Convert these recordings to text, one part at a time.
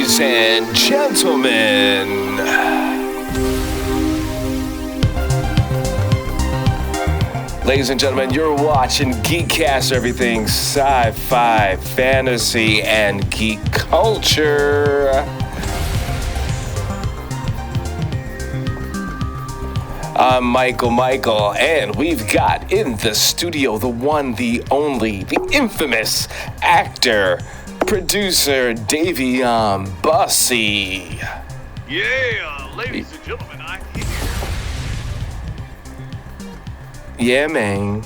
Ladies and gentlemen, you're watching GEEKCASTER, everything sci-fi, fantasy, and geek culture. I'm Michael, and we've got in the studio the one, the only, the infamous actor, producer, Dayveonne Bussey. Yeah, ladies and gentlemen, I'm here. Yeah, man.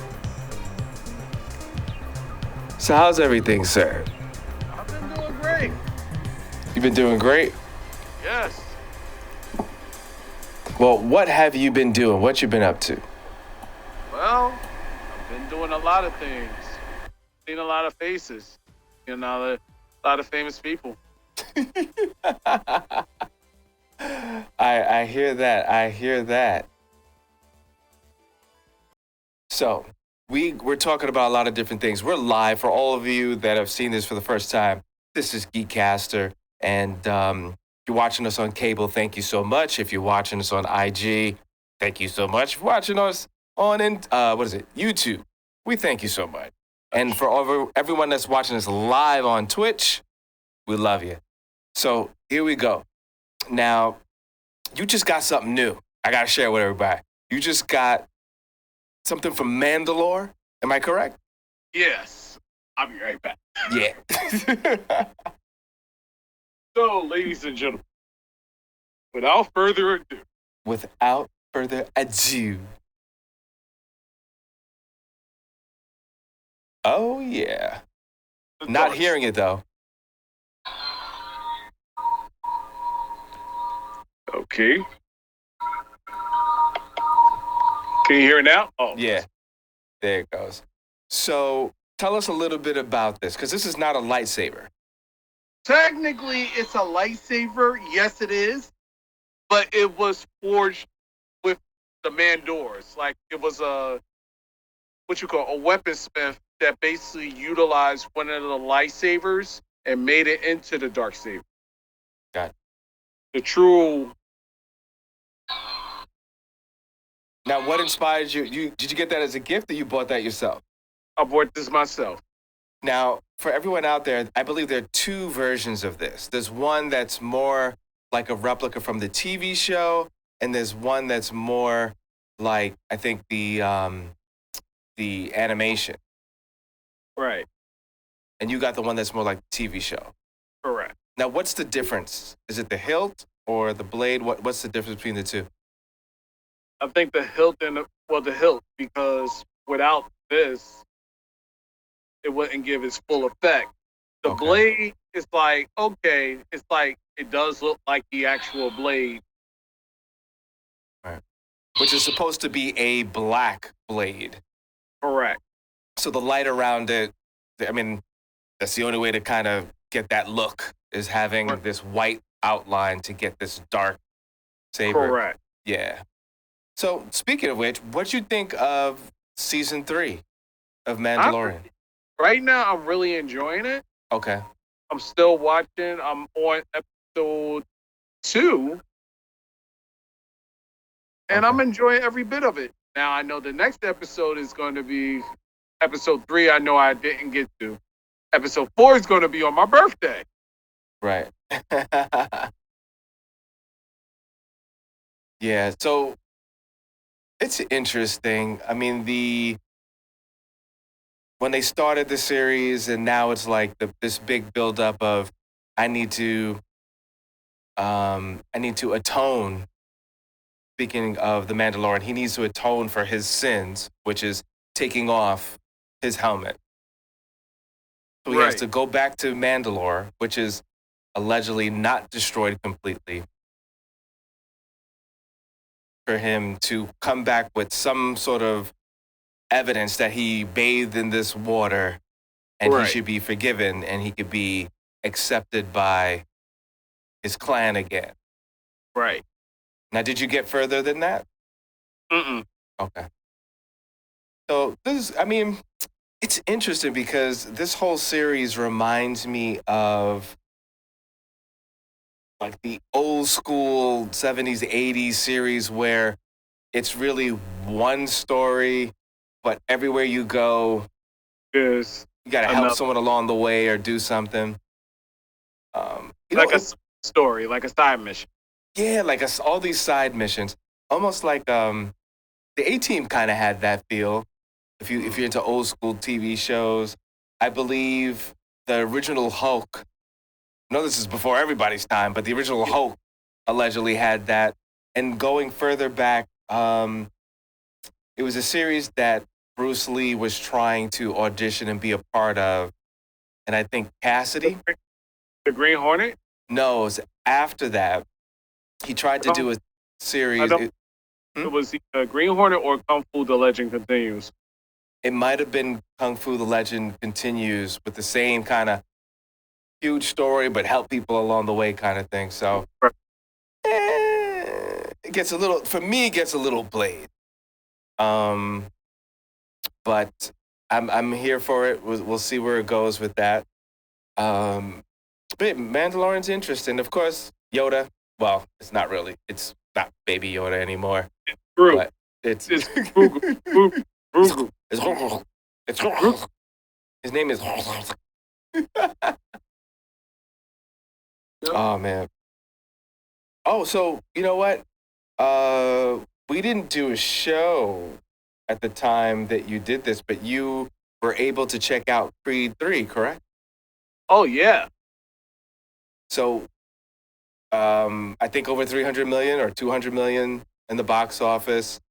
So how's everything, sir? I've been doing great. You've been doing great? Yes. Well, what have you been doing? What you been up to? Well, I've been doing a lot of things. Seen a lot of faces. A lot of famous people. I hear that. So, we're talking about a lot of different things. We're live for all of you that have seen this for the first time. This is GEEKCASTER, and if you're watching us on cable, thank you so much. If you're watching us on IG, thank you so much. If you're watching us on YouTube, we thank you so much. And for everyone that's watching us live on Twitch, we love you. So here we go. Now, you just got something new. I got to share with everybody. You just got something from Mandalore. Am I correct? Yes. I'll be right back. Yeah. So, ladies and gentlemen, without further ado. Oh, yeah. Not hearing it, though. Okay. Can you hear it now? Oh. Yeah. There it goes. So tell us a little bit about this, because this is not a lightsaber. Technically, it's a lightsaber. Yes, it is. But it was forged with the Mandors. Like, it was a weaponsmith that basically utilized one of the lightsabers and made it into the dark saber. Got it. The true. Now, what inspired you? Did you get that as a gift, or you bought that yourself? I bought this myself. Now, for everyone out there, I believe there are two versions of this. There's one that's more like a replica from the TV show, and there's one that's more like, I think, the animation. Right. And you got the one that's more like the TV show. Correct. Now, what's the difference? Is it the hilt or the blade? What's the difference between the two? I think the hilt the hilt, because without this, it wouldn't give its full effect. The blade is like, okay, it's like, it does look like the actual blade. Right. Which is supposed to be a black blade. Correct. So the light around it, I mean, that's the only way to kind of get that look, is having this white outline to get this dark saber. Correct. Yeah. So speaking of which, what'd you think of season 3 of Mandalorian? Right now, I'm really enjoying it. Okay. I'm still watching. I'm on episode 2. And I'm enjoying every bit of it. Now, I know the next episode is going to be episode 3. I know I didn't get to. Episode 4 is going to be on my birthday. Right. Yeah, so it's interesting. I mean, when they started the series, and now it's like this big buildup of I need to atone. Speaking of the Mandalorian, he needs to atone for his sins, which is taking off his helmet. So he has to go back to Mandalore, which is allegedly not destroyed completely, for him to come back with some sort of evidence that he bathed in this water and he should be forgiven and he could be accepted by his clan again. Right. Now, did you get further than that? Mm-mm. Okay. So it's interesting because this whole series reminds me of like the old school 70s, 80s series where it's really one story, but everywhere you go, There's you got to help another, someone along the way or do something. like a story, like a side mission. Yeah, like all these side missions, almost like the A Team kind of had that feel. If you're into old school TV shows, I believe the original Hulk. I know this is before everybody's time, but the original Hulk allegedly had that. And going further back, it was a series that Bruce Lee was trying to audition and be a part of, and I think Cassidy. The Green Hornet. No, it was after that. He tried to do a I series. don't. It was the Green Hornet or Kung Fu: The Legend Continues. It might have been Kung Fu: The Legend Continues with the same kind of huge story, but help people along the way kind of thing. So it gets a little, for me, it gets a little played. But I'm here for it. We'll see where it goes with that. But Mandalorian's interesting. Of course, Yoda. Well, it's not really. It's not Baby Yoda anymore. True. But it's Grogu. Grogu. it's his name is. Oh man. Oh, so you know what? We didn't do a show at the time that you did this, but you were able to check out Creed 3, correct? Oh yeah. So, I think over 300 million or 200 million in the box office.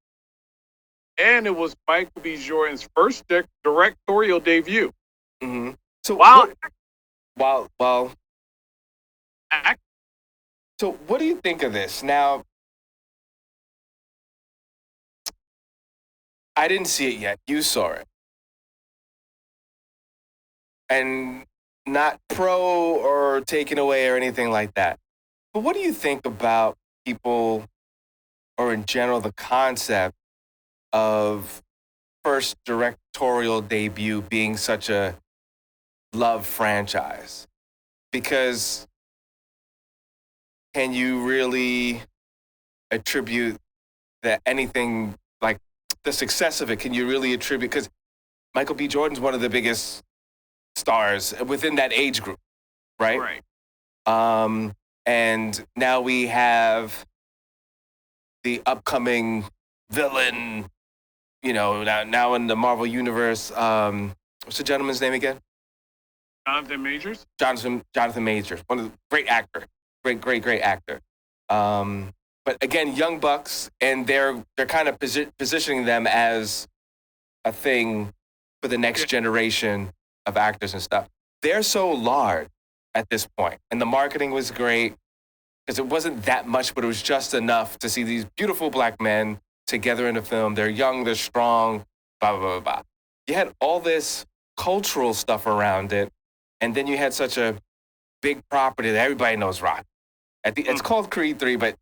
And it was Michael B. Jordan's first directorial debut. Mm-hmm. So Wow. Well, so what do you think of this? Now, I didn't see it yet. You saw it. And not pro or taken away or anything like that. But what do you think about people, or in general, the concept of first directorial debut being such a love franchise? Because can you really attribute that anything like the success of it? Can you really attribute? Because Michael B. Jordan's one of the biggest stars within that age group, right? Right. And now we have the upcoming villain, now in the Marvel universe. What's the gentleman's name again? Jonathan Majors. Jonathan Majors, one of the great actor, great actor. But again, young bucks, and they're kind of positioning them as a thing for the next generation of actors and stuff. They're so large at this point, and the marketing was great because it wasn't that much, but it was just enough to see these beautiful black men together in a film. They're young, they're strong, blah blah blah blah. You had all this cultural stuff around it, and then you had such a big property that everybody knows Rock. It's called Creed 3, but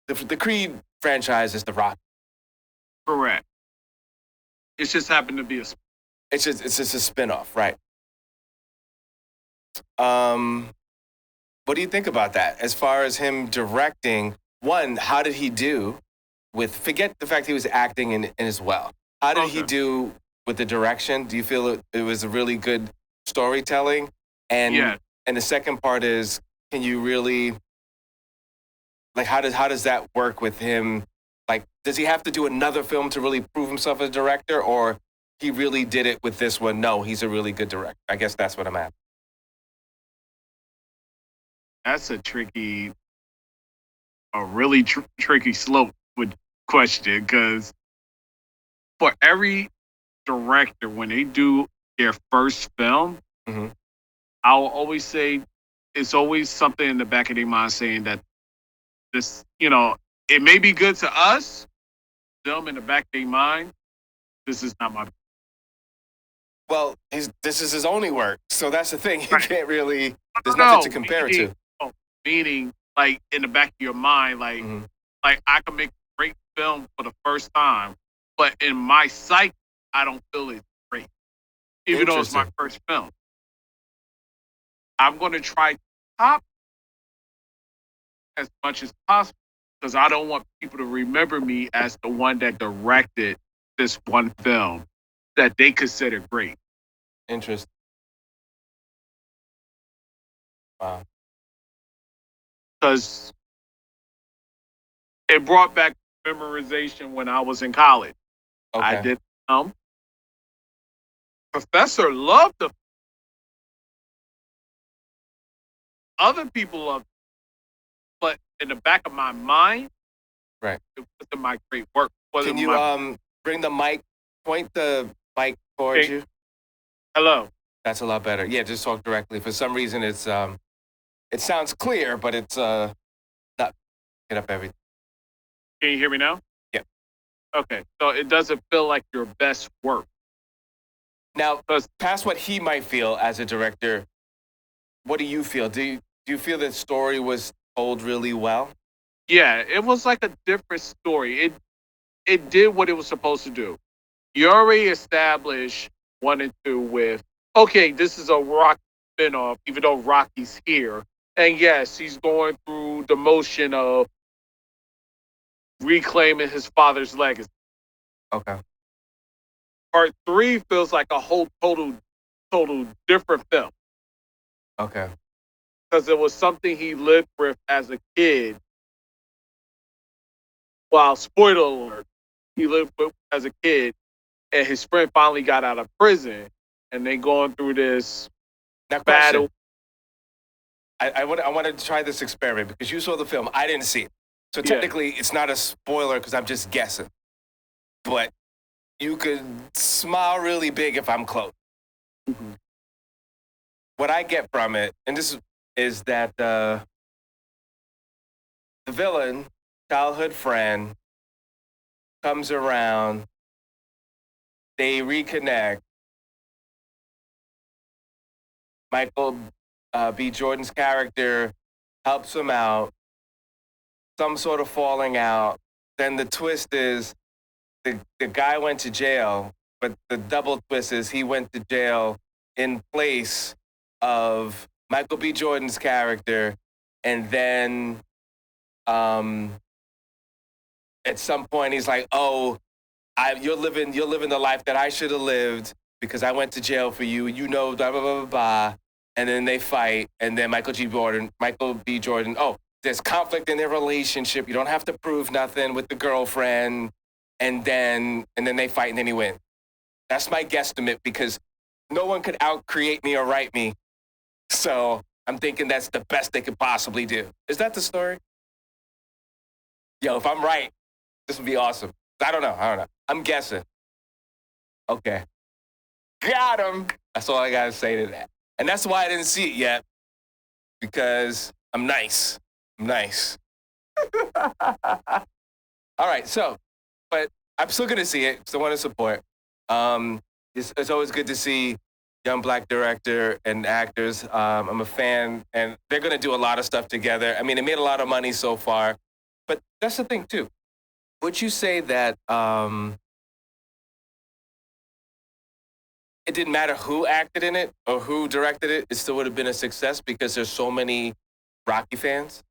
the Creed franchise is the Rock. Correct. It just happened to be It's just a spinoff, right? What do you think about that? As far as him directing, one, how did he do with? Forget the fact he was acting in as well. How did he do with the direction? Do you feel it was a really good storytelling? And and the second part is, can you really like how does that work with him? Like, does he have to do another film to really prove himself as a director, or he really did it with this one? No, he's a really good director. I guess that's what I'm at. That's a really tricky slope with question, because for every director, when they do their first film, I'll always say it's always something in the back of their mind saying that this, it may be good to us, them in the back of their mind, this is not my. Well, this is his only work, so that's the thing. You can't really. There's nothing to compare it to. Meaning, like in the back of your mind, like I can make a great film for the first time, but in my psyche, I don't feel it's great, even though it's my first film. I'm going to try to top as much as possible because I don't want people to remember me as the one that directed this one film that they consider great. Interesting. Wow. Because it brought back memorization when I was in college. I Okay. did professor loved the other people loved it, but in the back of my mind, Right. it wasn't my great work. Can Wasn't you my bring the mic, point the mic towards okay, you? hello. That's a lot better. Yeah, just talk directly. For some reason, it sounds clear, but it's not picking up everything. Can you hear me now? Yeah. Okay. So it doesn't feel like your best work. Now, 'Cause, past what he might feel as a director, what do you feel? Do you feel the story was told really well? yeah, it was like a different story. It did what it was supposed to do. You already established 1 and 2 with okay, this is a Rocky spinoff, even though Rocky's here. And yes, he's going through the motion of reclaiming his father's legacy. Okay. Part 3 feels like a whole total different film. Okay. Because it was something he lived with as a kid. Well, spoiler alert, he lived with as a kid and his friend finally got out of prison and they going through this Now, question. battle. I want to try this experiment because you saw the film. I didn't see it. So Yeah. technically, it's not a spoiler because I'm just guessing. But you could smile really big if I'm close. Mhm. What I get from it, and this is that the villain, childhood friend, comes around, they reconnect. Michael B. Jordan's character helps him out, some sort of falling out. Then the twist is the guy went to jail, but the double twist is he went to jail in place of Michael B. Jordan's character. And then um, at some point he's like, oh, you're living the life that I should have lived because I went to jail for you. You know, blah blah blah blah blah. And then they fight, and then Michael B. Jordan. Oh, there's conflict in their relationship. You don't have to prove nothing with the girlfriend, and then they fight, and then he wins. That's my guesstimate because no one could outcreate me or write me. So I'm thinking that's the best they could possibly do. Is that the story? Yo, if I'm right, this would be awesome. I don't know. I'm guessing. Okay. Got him. That's all I got to say to that. And that's why I didn't see it yet, because I'm nice. I'm nice. All right. So, but I'm still going to see it because I want to support. It's always good to see young Black director and actors. I'm a fan, and they're going to do a lot of stuff together. I mean, they made a lot of money so far. But that's the thing, too. Would you say that it didn't matter who acted in it or who directed it, it still would have been a success because there's so many Rocky fans?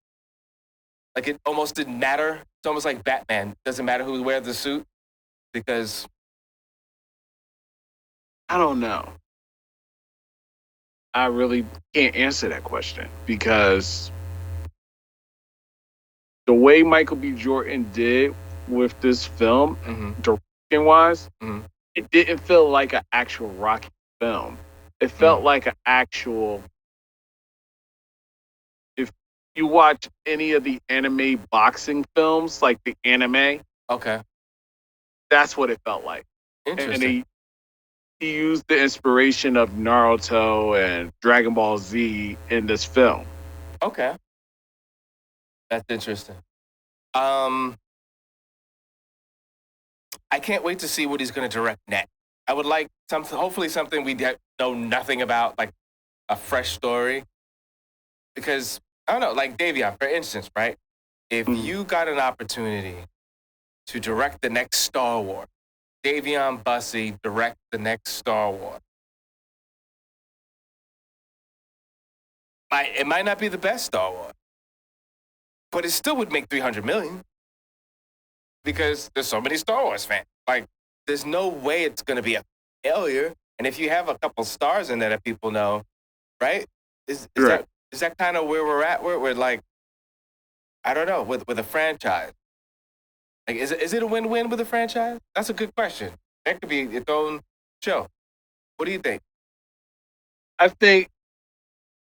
Like it almost didn't matter. It's almost like Batman. Doesn't matter who wears the suit because I don't know. I really can't answer that question because the way Michael B. Jordan did with this film, direction wise, it didn't feel like an actual Rocky film. It felt like an actual. If you watch any of the anime boxing films, like the anime, okay, that's what it felt like. interesting. And he used the inspiration of Naruto and Dragon Ball Z in this film. Okay, that's interesting. I can't wait to see what he's going to direct next. I would like something, hopefully something we know nothing about, like a fresh story. Because I don't know, like Dayveonne, for instance, right? If you got an opportunity to direct the next Star Wars, Dayveonne Bussey direct the next Star Wars. It might not be the best Star Wars, but it still would make 300 million because there's so many Star Wars fans. Like, there's no way it's going to be a failure. And if you have a couple stars in there that people know, right? Right. Is that kind of where we're at? Where we're like, I don't know, with a franchise. Like, is it a win-win with a franchise? That's a good question. That could be its own show. What do you think? I think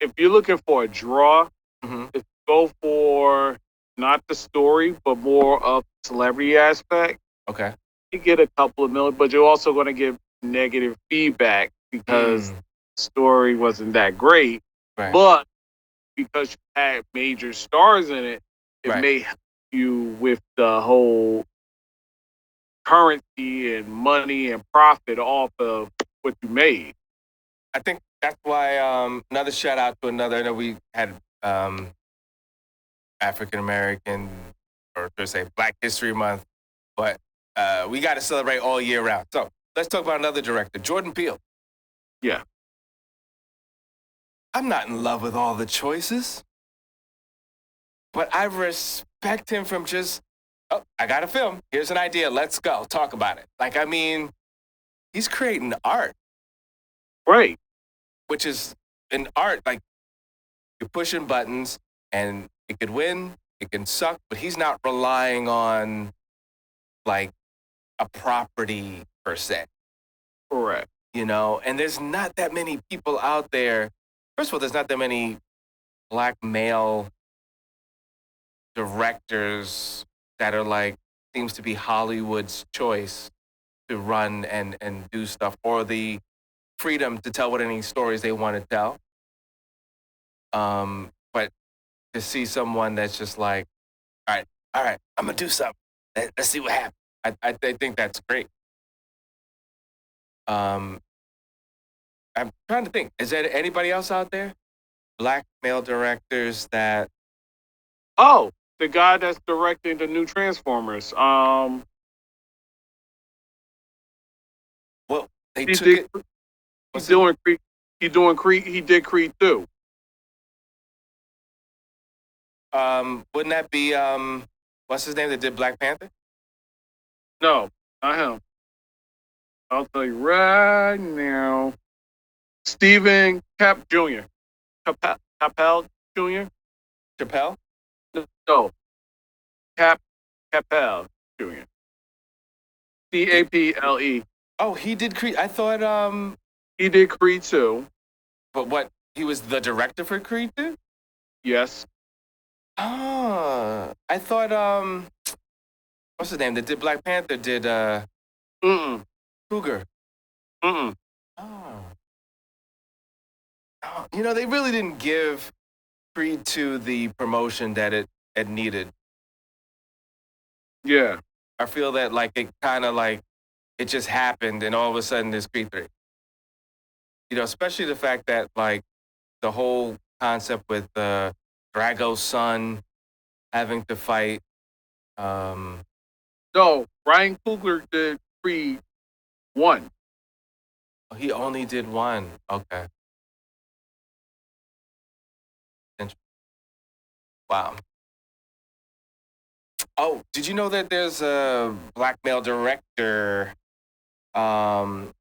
if you're looking for a draw, Mm-hmm. if you go for not the story, but more of the celebrity aspect, Okay. you get a couple of million, but you're also going to get negative feedback because Mm, the story wasn't that great. right. But because you had major stars in it, it Right. may help you with the whole currency and money and profit off of what you made. I think that's why another shout out to another. I know we had African American, or should I say Black History Month, but we got to celebrate all year round. So let's talk about another director, Jordan Peele. Yeah. I'm not in love with all the choices, but I respect him from just, oh, I got a film. Here's an idea. Let's go talk about it. Like, I mean, he's creating art, Right. which is an art. Like, you're pushing buttons, and it could win, it can suck, but he's not relying on like a property per se, Correct. you know? And there's not that many people out there. First of all, there's not that many black male directors that are like, seems to be Hollywood's choice to run and do stuff, or the freedom to tell what any stories they want to tell. But to see someone that's just like, all right, I'm gonna do something. Let's see what happens. I think that's great. Um, I'm trying to think. Is there anybody else out there? Black male directors that, Oh, the guy that's directing the new Transformers. well, they He took did. it. He's What's it? doing Creed. He doing Creed. He did Creed 2. Wouldn't that be what's his name that did Black Panther? No, not him. I'll tell you right now. Stephen Cap Jr. Capel Jr. Chappelle? No, Capel Jr. Caple. Oh, he did Creed. I thought He did Creed 2. but what, he was the director for Creed too? Yes. Ah, I thought what's his name that did Black Panther did Mm-mm. Cougar. Mm-mm. Oh. Oh, you know, they really didn't give Creed 2 the promotion that it needed. Yeah. I feel that like it kind of like it just happened and all of a sudden there's Creed 3. You know, especially the fact that like the whole concept with Drago's son having to fight. Um, No, Ryan Coogler did Creed 1. he only did one. Okay. Wow. Oh, did you know that there's a black male director? Um,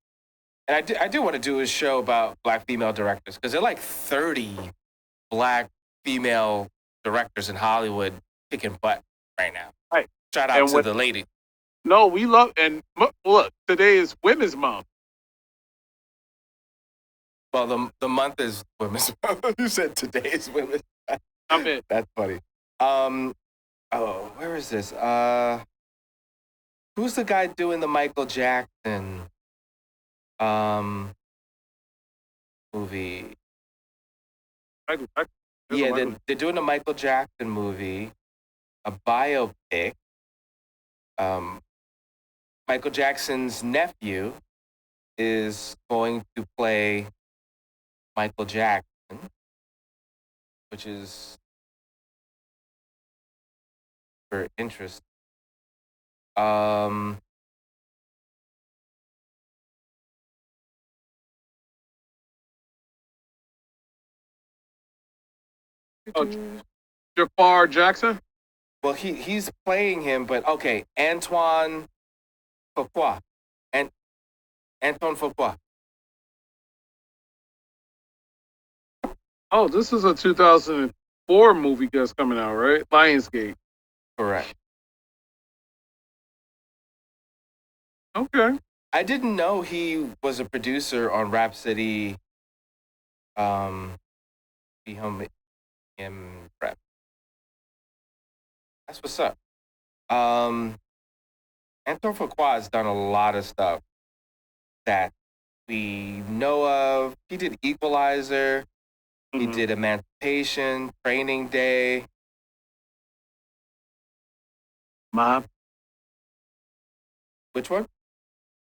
and I do want to do a show about black female directors because there are like 30 black female directors in Hollywood kicking butt right now. Right. Shout out And to when the lady. no, we love and look, today is Women's Month. Well, the month is Women's Month. You said today is Women's Month. I mean, That's funny. Oh, where is this? Who's the guy doing the Michael Jackson um movie? Yeah, they're doing a Michael Jackson movie, a biopic. Um, Michael Jackson's nephew is going to play Michael Jackson, which is very interesting. Um, Jafar Jackson. Well, he's playing him, but okay, Antoine Fuqua. And Antoine Fuqua. Oh, this is a 2004 movie that's coming out, right? Lionsgate. Correct. Okay. I didn't know he was a producer on Rhapsody. Be home in prep. That's what's up. Um, Antoine Fuqua has done a lot of stuff that we know of. He did Equalizer. He did Emancipation, Training Day. My Which one?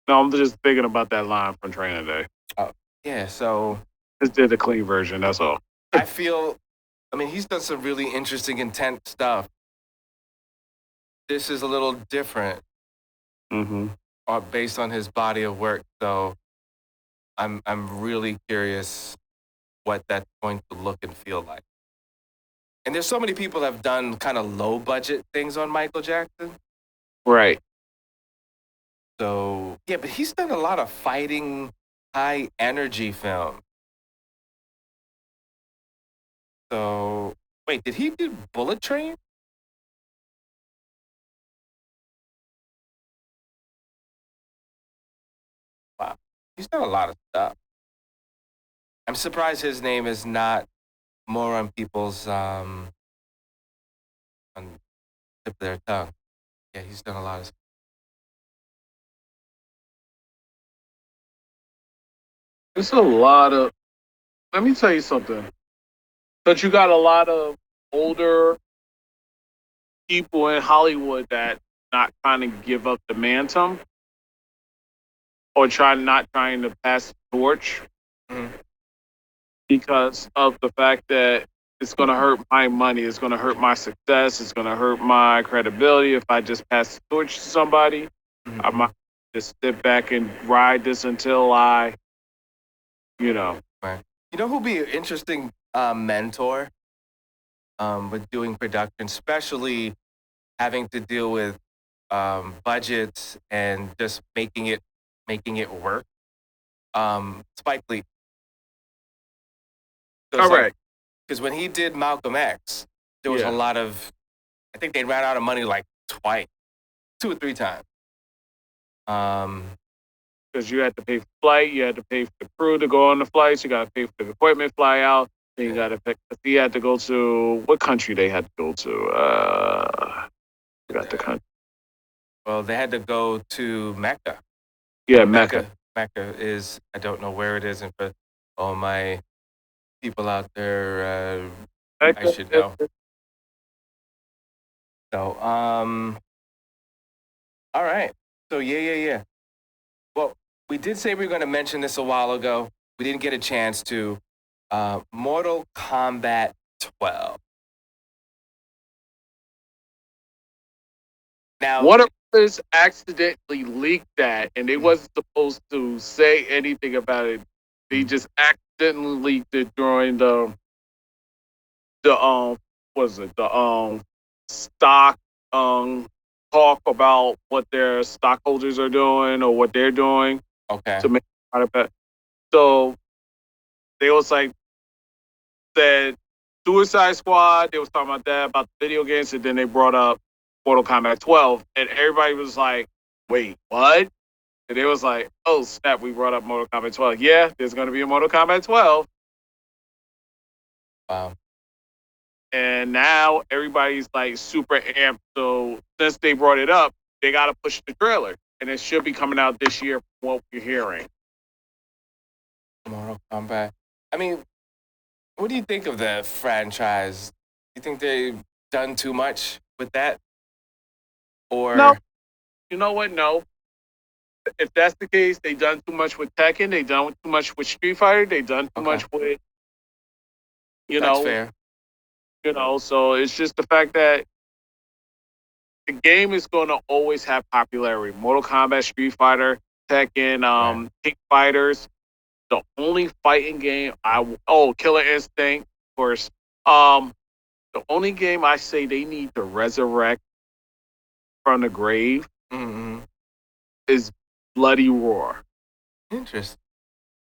No, I'm just thinking about that line from Training Day. Oh, yeah. So Just did the clean version. That's all. I feel, I mean, he's done some really interesting, intense stuff. This is a little different based on his body of work. So I'm really curious what that's going to look and feel like. And there's so many people that have done kind of low budget things on Michael Jackson. Right. So yeah, but he's done a lot of fighting, high energy film. So wait, did he do Bullet Train? Wow, he's done a lot of stuff. I'm surprised his name is not more on people's on the tip of their tongue. Yeah, he's done a lot of stuff. It's a lot of. Let me tell you something. But you got a lot of older people in Hollywood that not trying to give up the mantle or not trying to pass the torch because of the fact that it's going to hurt my money, it's going to hurt my success, it's going to hurt my credibility if I just pass the torch to somebody. I might just sit back and ride this until I, Right. You know who'd be an interesting mentor with doing production, especially having to deal with budgets and just making it work. Spike Lee. All right. Because when he did Malcolm X, there was a lot of, I think they ran out of money like twice, 2 or 3 times. Because you had to pay for flight, you had to pay for the crew to go on the flights, you got to pay for the equipment fly out, then you got to pay. He had to go to what country they had to go to? Forgot the country. Well, they had to go to Mecca. Yeah, Mecca. Mecca is, I don't know where it is, and for all my people out there, I should know. So, all right. So, yeah. Well, we did say we were going to mention this a while ago. We didn't get a chance to. Mortal Kombat 12. Now, One of us accidentally leaked that, and they wasn't supposed to say anything about it. They just accidentally leaked it during the stock talk about what their stockholders are doing or what they're doing. Okay. To make it. So they was like said Suicide Squad. They was talking about that, about the video games, and then they brought up Mortal Kombat 12, and everybody was like, "Wait, what?" And it was like, "Oh snap, we brought up Mortal Kombat 12. Yeah, there's going to be a Mortal Kombat 12." Wow. And now everybody's like super amped. So since they brought it up, they got to push the trailer, and it should be coming out this year. From what we're hearing. Mortal Kombat. I mean, what do you think of the franchise? You think they've done too much with that? Or no, you know what? No. If that's the case, they done too much with Tekken. They done too much with Street Fighter. They done too much with, That's fair. So it's just the fact that the game is going to always have popularity. Mortal Kombat, Street Fighter, Tekken, King Fighters. The only fighting game Killer Instinct, of course. The only game I say they need to resurrect from the grave Mm-hmm. is Bloody Roar. Interesting.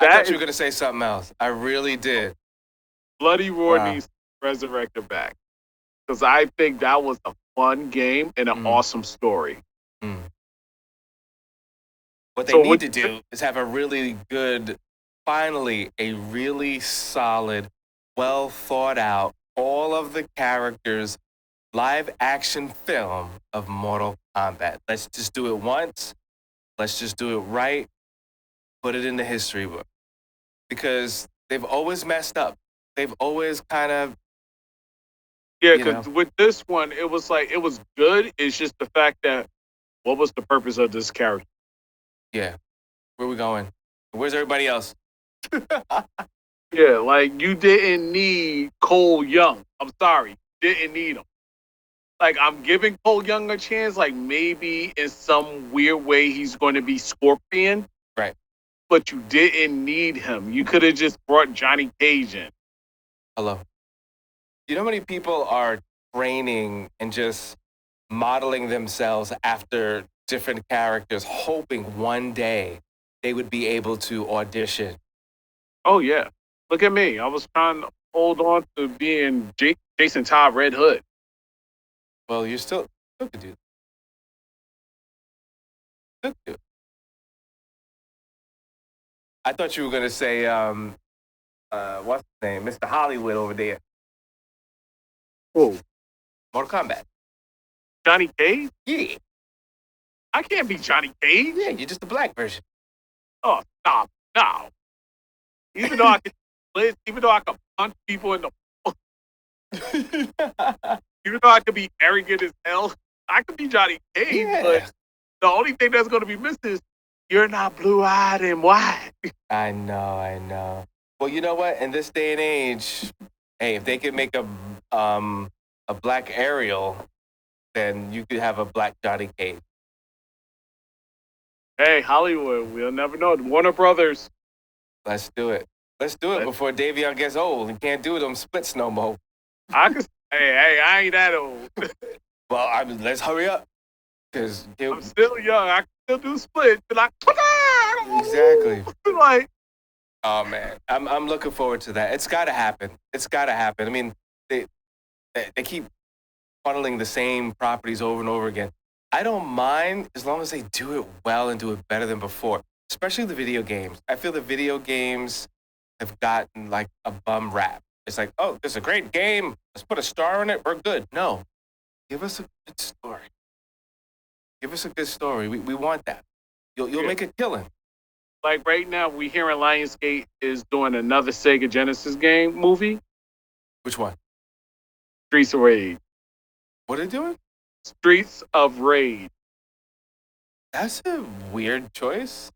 I That thought you were is gonna say something else. I really did. Bloody Roar Wow. needs to be resurrected back because I think that was a fun game and an awesome story. Mm. What they So need what? to do is have a really good, finally, a really solid, well thought out, all of the characters, live action film of Mortal Kombat. Let's just do it once. Let's just do it right. Put it in the history book. Because they've always messed up. They've always kind of, Yeah, you know, because with this one, it was like it was good. It's just the fact that what was the purpose of this character? yeah, where we going? Where's everybody else? Yeah, like you didn't need Cole Young. I'm sorry, didn't need him. Like I'm giving Cole Young a chance. Like maybe in some weird way he's going to be Scorpion. Right. But you didn't need him. You could have just brought Johnny Cage in. Hello. You know how many people are training and just modeling themselves after different characters, hoping one day they would be able to audition? Oh yeah, look at me. I was trying to hold on to being Jason Todd Red Hood. Well, you still could do that. Still could do it. I thought you were gonna say, what's his name, Mr. Hollywood over there, Whoa, Mortal Kombat. Johnny Cage? Yeah, I can't be Johnny Cage. yeah, you're just the black version. Oh, stop. No. Even though I can split, even though I can punch people in the even though I could be arrogant as hell, I could be Johnny Cage, Yeah. but the only thing that's gonna be missing is you're not blue eyed and white. I know. Well, you know what? In this day and age, hey, if they could make a black Ariel, then you could have a black Johnny Cage. Hey, Hollywood, we'll never know. Warner Brothers. Let's do it. Let's do it before Dayveonne gets old and can't do them splits no more. Hey, I ain't that old. Well, let's hurry up. Because I'm still young. I can still do splits. And exactly. Like, Oh man, I'm looking forward to that. It's got to happen. It's got to happen. I mean, they keep funneling the same properties over and over again. I don't mind as long as they do it well and do it better than before. Especially the video games. I feel the video games have gotten like a bum rap. It's like, oh, this is a great game. Let's put a star in it. We're good. No, give us a good story. Give us a good story. We want that. You'll make a killing. like right now, we hearing Lionsgate is doing another Sega Genesis game movie, Which one? Streets of Rage. What are they doing? Streets of Rage. That's a weird choice.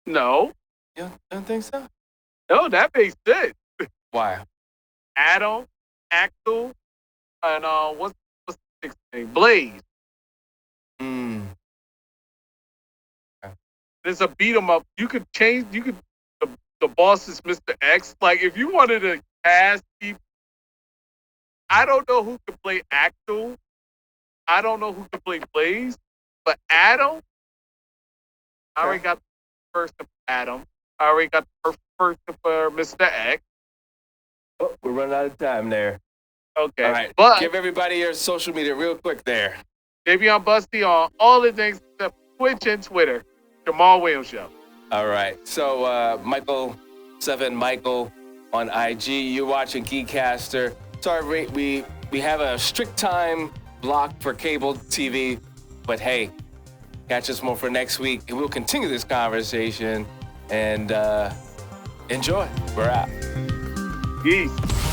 No, You don't think so? no, that makes sense. Why? Adam, Axel, and what's the name? Blaze. Hmm. There's a beat 'em up. You could change. You could. The boss is Mr. X. Like if you wanted to cast people, I don't know who could play Axel. I don't know who could play Blaze, but Adam. I already got the first of Adam. I already got the first for Mr. X. Oh, we're running out of time there. Okay, All right. but Give everybody your social media real quick there. Dayveonne Bussey on all the things except Twitch and Twitter. Jamal Williams Show. All right. So Michael on IG. You're watching GEEKCASTER. Sorry, we have a strict time block for cable TV, but hey, catch us more for next week, and we'll continue this conversation and enjoy. We're out. Peace.